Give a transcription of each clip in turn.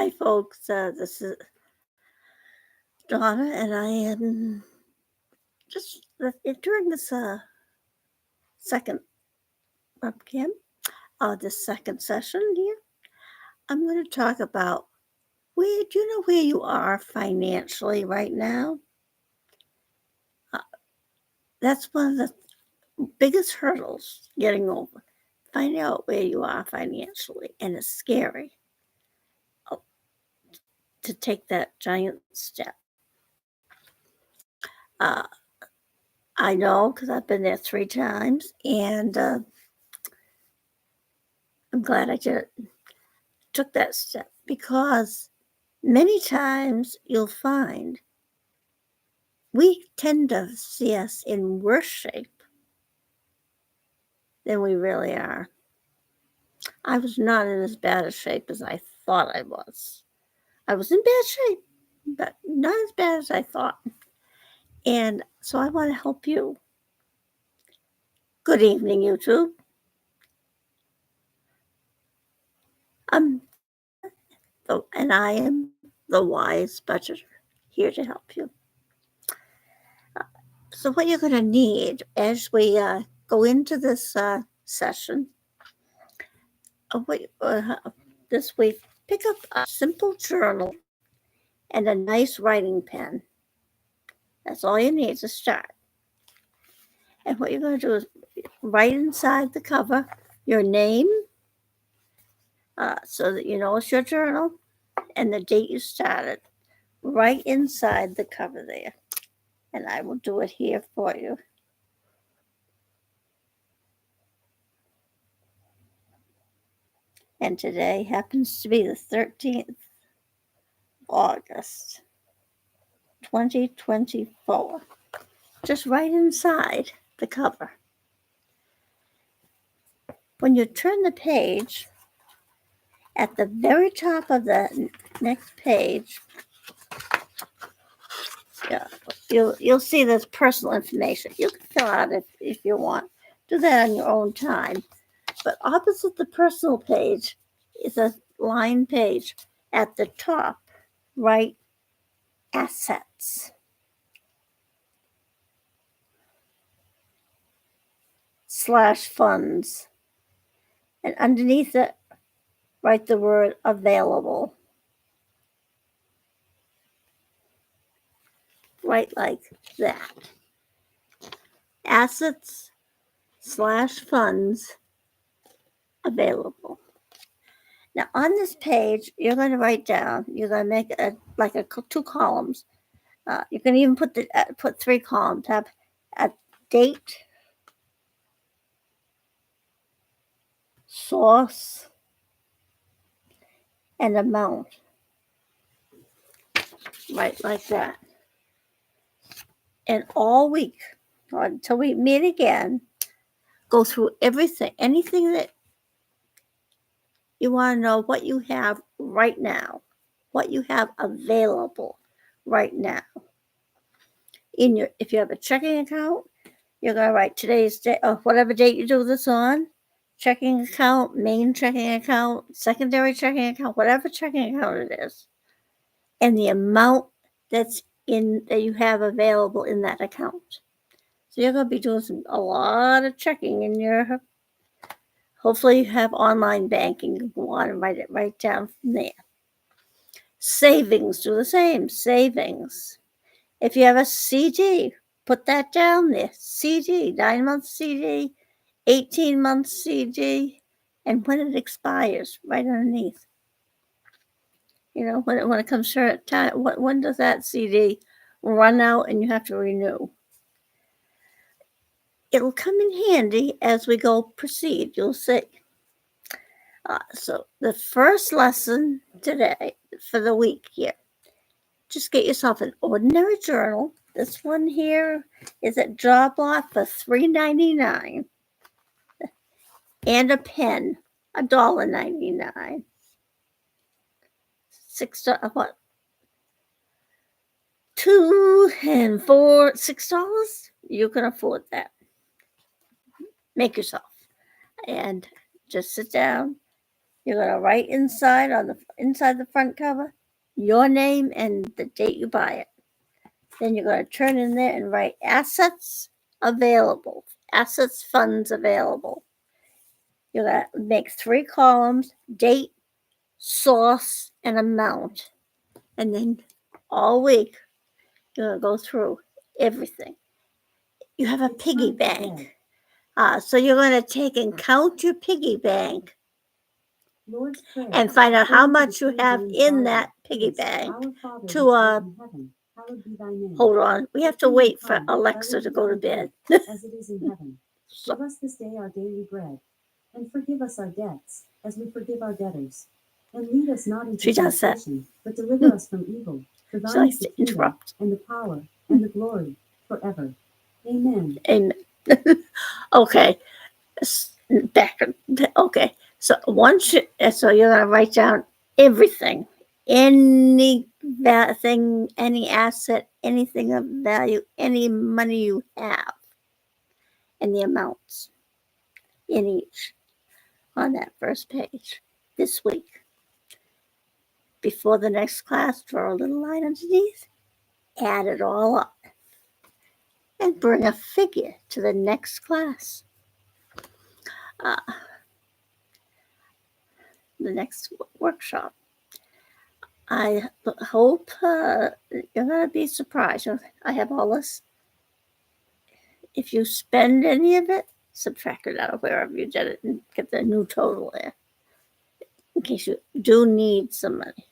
Hi, folks. This is Donna, and I am just during this second webcam, this second session here. I'm going to talk about do you know where you are financially right now? That's one of the biggest hurdles getting over. Find out where you are financially, and it's scary to take that giant step. I know because I've been there 3 times, and I'm glad I took that step because many times you'll find we tend to see us in worse shape than we really are. I was not in as bad a shape as I thought I was. I was in bad shape, but not as bad as I thought. And so I want to help you. Good evening, YouTube. I'm Donna, and I am the wise budgeter here to help you. So, what you're going to need as we go into this session this week, pick up a simple journal and a nice writing pen. That's all you need to start. And what you're going to do is write inside the cover your name so that you know it's your journal and the date you started. Right inside the cover there. And I will do it here for you. And today happens to be the 13th of August, 2024. Just right inside the cover. When you turn the page, at the very top of the next page, you'll see this personal information. You can fill out if you want. Do that on your own time. But opposite the personal page is a line page. At the top, write assets. /funds. And underneath it, write the word available. Right like that. Assets /funds available. Now on this page, you're going to write down. You're going to make like 2 columns. You can even put 3 columns. Have a date, source, and amount. Right like that. And all week, or until we meet again, go through everything, anything that you want to know what you have right now, what you have available right now. If you have a checking account, you're going to write today's date, or whatever date you do this on, checking account, main checking account, secondary checking account, whatever checking account it is, and the amount that you have available in that account. So you're going to be doing a lot of checking in your. Hopefully you have online banking. You can go on and write it right down from there. Savings, do the same. Savings. If you have a CD, put that down there. CD, 9-month CD, 18-month CD, and when it expires, right underneath. You know, when it comes to time, when does that CD run out and you have to renew? It'll come in handy as we proceed. You'll see. So the first lesson today for the week here, just get yourself an ordinary journal. This one here is at Job Lot for $3.99, and a pen, $1.99. $2 and $4, $6. You can afford that. Make yourself, and just sit down You're going to write inside the front cover your name and the date you buy it. Then you're going to turn in there and write assets available, assets funds available. You're going to make 3 columns: date, source, and amount. And then all week you're going to go through everything. You have a piggy bank. So you're going to take and count your piggy bank and find out how much you have in that piggy bank to hold on. We have to wait for Alexa to go to bed. As it is in heaven. Give us this day our daily bread, and forgive us our debts, as we forgive our debtors. And lead us not into temptation, but deliver us from evil. For thine is the kingdom, and the power, and the glory, forever. Amen. Amen. Okay. Back. Okay. So so you're gonna write down everything, any thing, any asset, anything of value, any money you have, and the amounts in each on that first page this week. Before the next class, draw a little line underneath, add it all up, and bring a figure to the next class. The next workshop. I hope you're going to be surprised. I have all this. If you spend any of it, subtract it out of wherever you did it and get the new total there, in case you do need some money.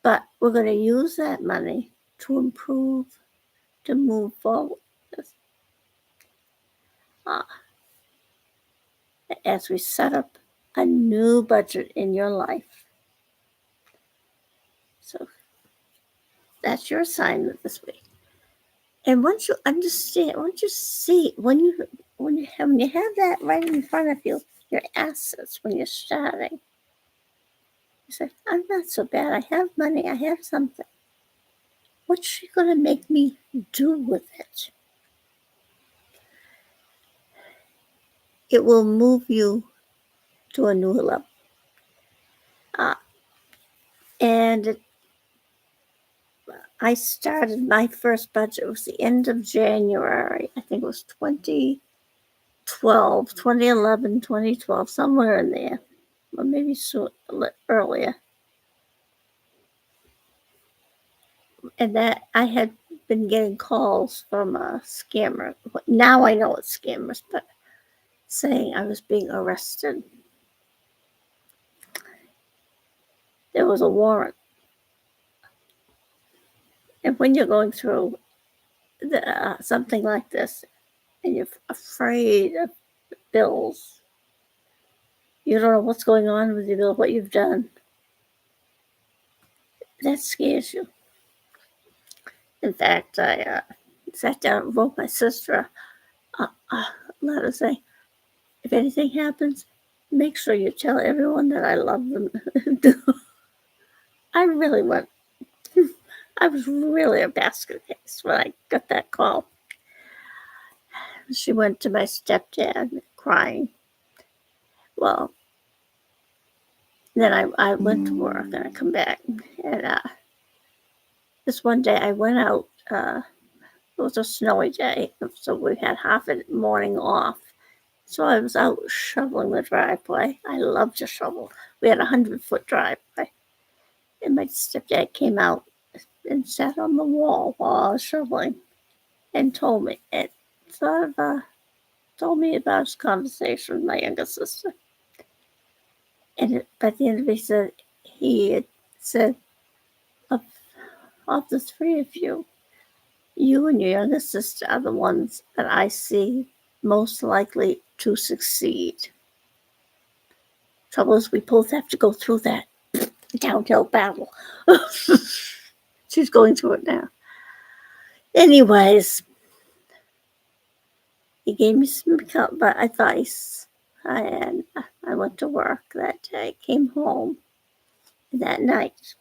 But we're going to use that money to improve, to move forward. As we set up a new budget in your life. So that's your assignment this week. And once you understand, once you see, when you have that right in front of you, your assets when you're starting, you say, I'm not so bad. I have money. I have something. What's she going to make me do with it? It will move you to a new level. And I started my first budget. It was the end of January. I think it was 2011, 2012, somewhere in there. Or maybe earlier. And that I had been getting calls from a scammer. Now I know it's scammers, but saying I was being arrested. There was a warrant. And when you're going through something like this and you're afraid of bills, you don't know what's going on with your bill, what you've done, that scares you. In fact, I sat down and wrote my sister a letter saying, if anything happens, make sure you tell everyone that I love them. I really went, I was really a basket case when I got that call. She went to my stepdad crying. Well, then I went to work and I come back. And this one day I went out. It was a snowy day, so we had half a morning off. So I was out shoveling the driveway. I love to shovel. We had a 100-foot driveway. And my stepdad came out and sat on the wall while I was shoveling and told me told me about his conversation with my younger sister. And by the end of it, he had said, of the 3 of you, you and your younger sister are the ones that I see most likely to succeed. Trouble is, we both have to go through that downhill battle. She's going through it now. Anyways, he gave me some advice. And I went to work that day, came home that night.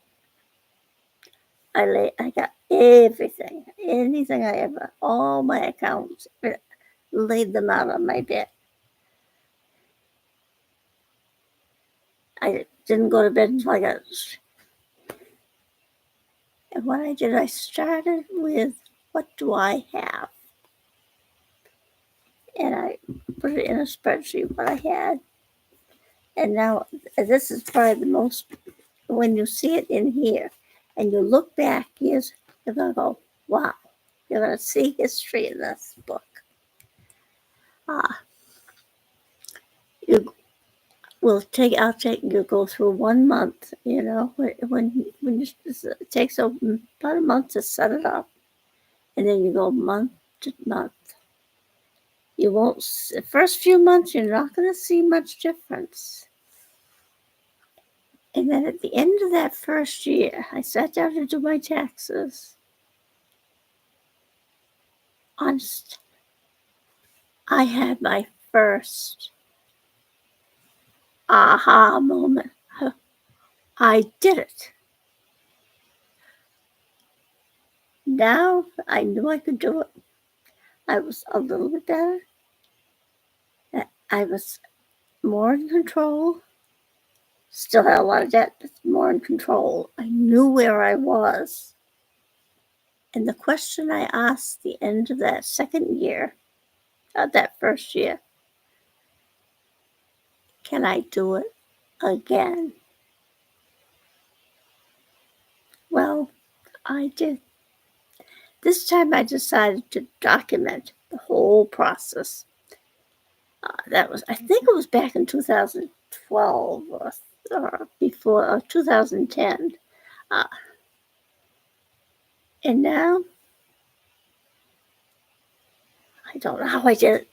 I got everything, anything I ever, all my accounts, laid them out on my bed. I didn't go to bed until I got. And what I did, I started with, what do I have? And I put it in a spreadsheet, what I had. And now, this is probably the most, when you see it in here, and you look back years, you're going to go, wow. You're going to see history in this book. I'll take you go through 1 month, when it takes about a month to set it up, and then you go month to month. You won't, the first few months, you're not going to see much difference. And then at the end of that first year, I sat down to do my taxes. Honest, I had my first aha moment. I did it. Now I knew I could do it. I was a little bit better. I was more in control. Still had a lot of debt, but more in control. I knew where I was. And the question I asked the end of that second year, that first year, can I do it again? Well, I did. This time I decided to document the whole process. I think it was back in 2012 or before, or 2010. And now, I don't know how I did it,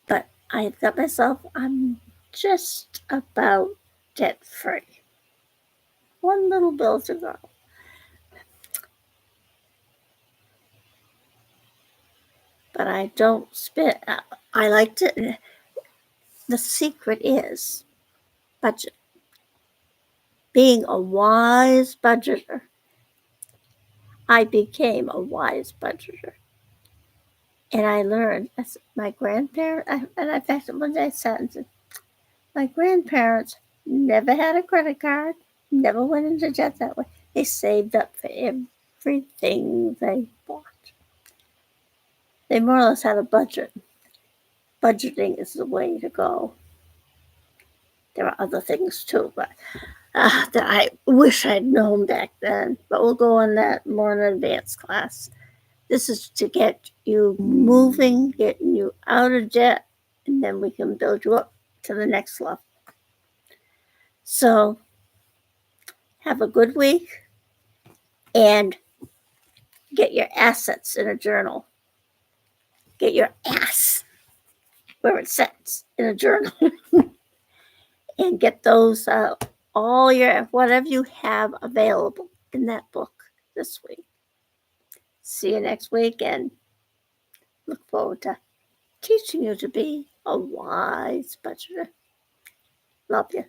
but I got myself, I'm just about debt free. One little bill to go. But I don't spend. I like to. The secret is budget. Being a wise budgeter. I became a wise budgeter. And I learned, as my grandparents, and in fact, one day I sat and said, my grandparents never had a credit card, never went into debt that way. They saved up for everything they bought. They more or less had a budget. Budgeting is the way to go. There are other things too, but that I wish I'd known back then. But we'll go on that more in an advanced class. This is to get you moving, getting you out of debt, and then we can build you up to the next level. So have a good week and get your assets in a journal. Get your ass where it sits in a journal. And get those, all your, whatever you have available in that book this week. See you next week and look forward to teaching you to be a wise budgeter. Love you.